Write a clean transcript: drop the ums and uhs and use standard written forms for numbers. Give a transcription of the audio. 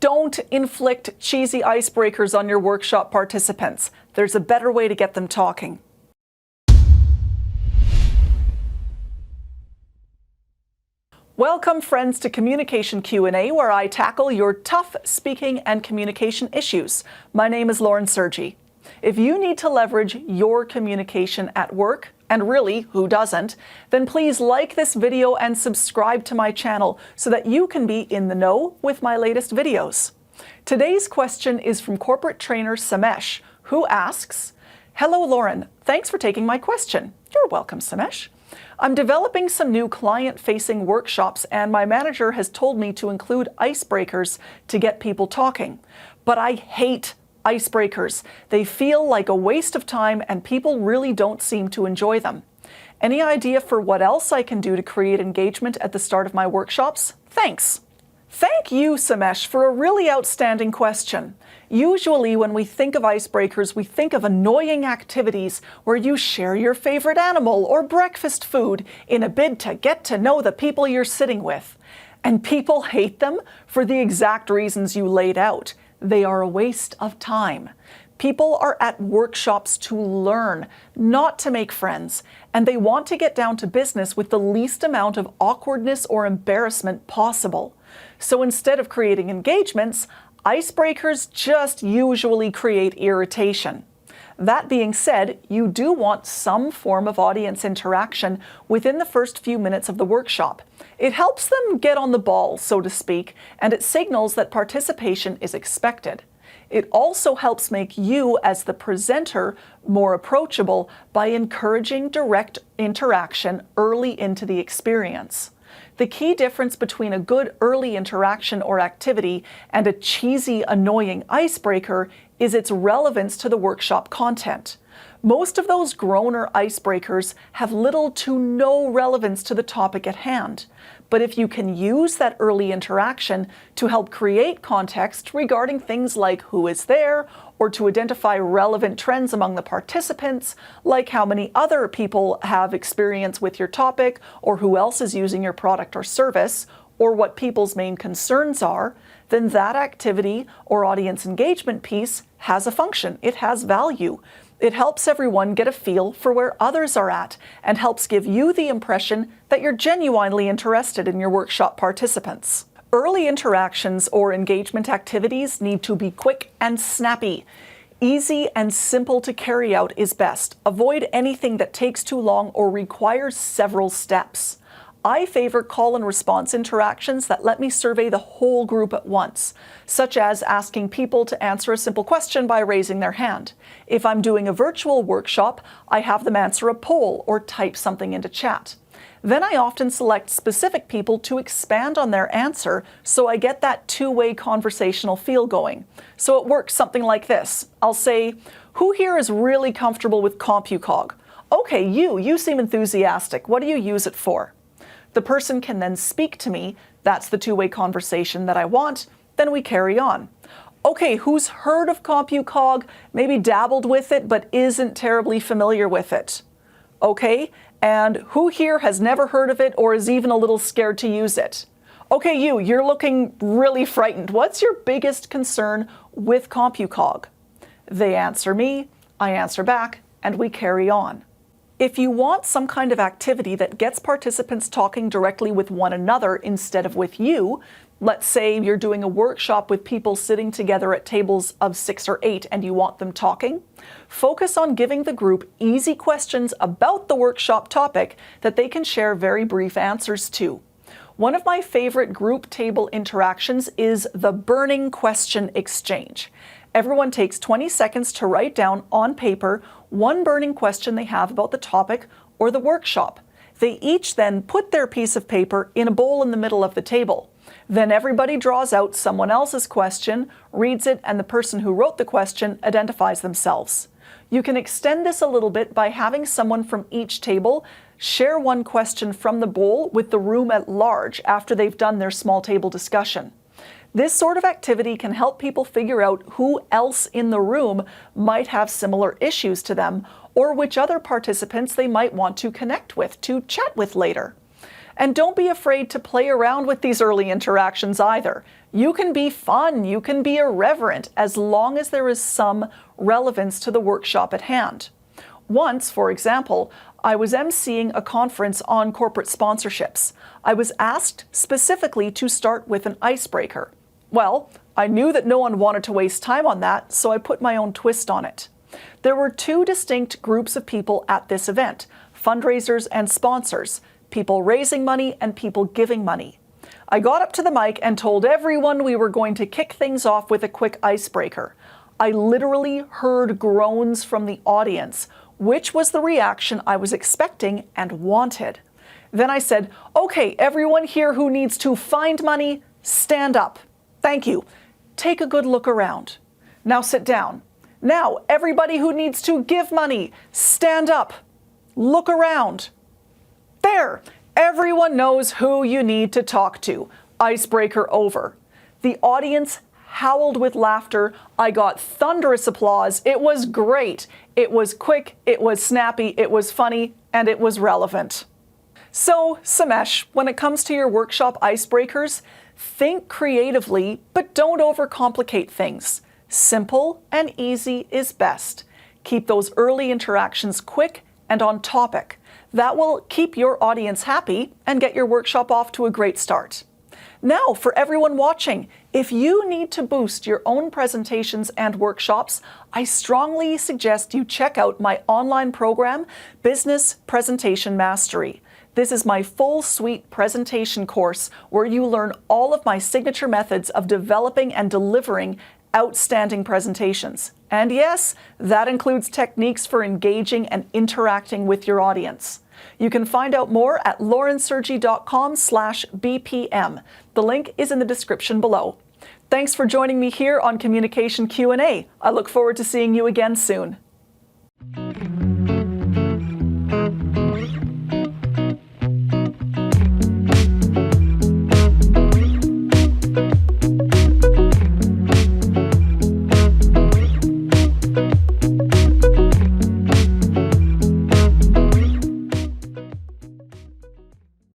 Don't inflict cheesy icebreakers on your workshop participants. There's a better way to get them talking. Welcome, friends, to Communication Q&A, where I tackle your tough speaking and communication issues. My name is Lauren Sergi. If you need to leverage your communication at work, and really, who doesn't, then please like this video and subscribe to my channel so that you can be in the know with my latest videos. Today's question is from corporate trainer Samesh, who asks, "Hello Lauren, thanks for taking my question." You're welcome, Samesh. "I'm developing some new client-facing workshops and my manager has told me to include icebreakers to get people talking. But I hate icebreakers. They feel like a waste of time and people really don't seem to enjoy them. Any idea for what else I can do to create engagement at the start of my workshops? Thanks." Thank you, Samesh, for a really outstanding question. Usually when we think of icebreakers, we think of annoying activities where you share your favorite animal or breakfast food in a bid to get to know the people you're sitting with. And people hate them for the exact reasons you laid out. They are a waste of time. People are at workshops to learn, not to make friends, and they want to get down to business with the least amount of awkwardness or embarrassment possible. So instead of creating engagements, icebreakers just usually create irritation. That being said, you do want some form of audience interaction within the first few minutes of the workshop. It helps them get on the ball, so to speak, and it signals that participation is expected. It also helps make you, as the presenter, more approachable by encouraging direct interaction early into the experience. The key difference between a good early interaction or activity and a cheesy, annoying icebreaker is its relevance to the workshop content. Most of those groaner icebreakers have little to no relevance to the topic at hand. But if you can use that early interaction to help create context regarding things like who is there, or to identify relevant trends among the participants, like how many other people have experience with your topic, or who else is using your product or service, or what people's main concerns are, then that activity or audience engagement piece has a function. It has value. It helps everyone get a feel for where others are at and helps give you the impression that you're genuinely interested in your workshop participants. Early interactions or engagement activities need to be quick and snappy. Easy and simple to carry out is best. Avoid anything that takes too long or requires several steps. I favor call and response interactions that let me survey the whole group at once, such as asking people to answer a simple question by raising their hand. If I'm doing a virtual workshop, I have them answer a poll or type something into chat. Then I often select specific people to expand on their answer so I get that two-way conversational feel going. So it works something like this. I'll say, "Who here is really comfortable with CompuCog? Okay, you seem enthusiastic. What do you use it for?" The person can then speak to me. That's the two-way conversation that I want. Then we carry on. "Okay, who's heard of CompuCog, maybe dabbled with it, but isn't terribly familiar with it?" Okay, and who here has never heard of it or is even a little scared to use it? Okay, you're looking really frightened. What's your biggest concern with CompuCog? They answer me, I answer back, and we carry on. If you want some kind of activity that gets participants talking directly with one another instead of with you, let's say you're doing a workshop with people sitting together at tables of 6 or 8 and you want them talking, focus on giving the group easy questions about the workshop topic that they can share very brief answers to. One of my favorite group table interactions is the burning question exchange. Everyone takes 20 seconds to write down on paper one burning question they have about the topic or the workshop. They each then put their piece of paper in a bowl in the middle of the table. Then everybody draws out someone else's question, reads it, and the person who wrote the question identifies themselves. You can extend this a little bit by having someone from each table share one question from the bowl with the room at large after they've done their small table discussion. This sort of activity can help people figure out who else in the room might have similar issues to them, or which other participants they might want to connect with, to chat with later. And don't be afraid to play around with these early interactions either. You can be fun, you can be irreverent, as long as there is some relevance to the workshop at hand. Once, for example, I was emceeing a conference on corporate sponsorships. I was asked specifically to start with an icebreaker. Well, I knew that no one wanted to waste time on that, so I put my own twist on it. There were two distinct groups of people at this event: fundraisers and sponsors, people raising money and people giving money. I got up to the mic and told everyone we were going to kick things off with a quick icebreaker. I literally heard groans from the audience, which was the reaction I was expecting and wanted. Then I said, "Okay, everyone here who needs to find money, stand up. Thank you. Take a good look around. Now sit down. Now, everybody who needs to give money, stand up. Look around. There. Everyone knows who you need to talk to. Icebreaker over." The audience howled with laughter. I got thunderous applause. It was great. It was quick, it was snappy, it was funny, and it was relevant. So, Samesh, when it comes to your workshop icebreakers, think creatively, but don't overcomplicate things. Simple and easy is best. Keep those early interactions quick and on topic. That will keep your audience happy and get your workshop off to a great start. Now, for everyone watching, if you need to boost your own presentations and workshops, I strongly suggest you check out my online program, Business Presentation Mastery. This is my full suite presentation course where you learn all of my signature methods of developing and delivering outstanding presentations. And yes, that includes techniques for engaging and interacting with your audience. You can find out more at laurensergi.com/BPM. The link is in the description below. Thanks for joining me here on Communication Q&A. I look forward to seeing you again soon.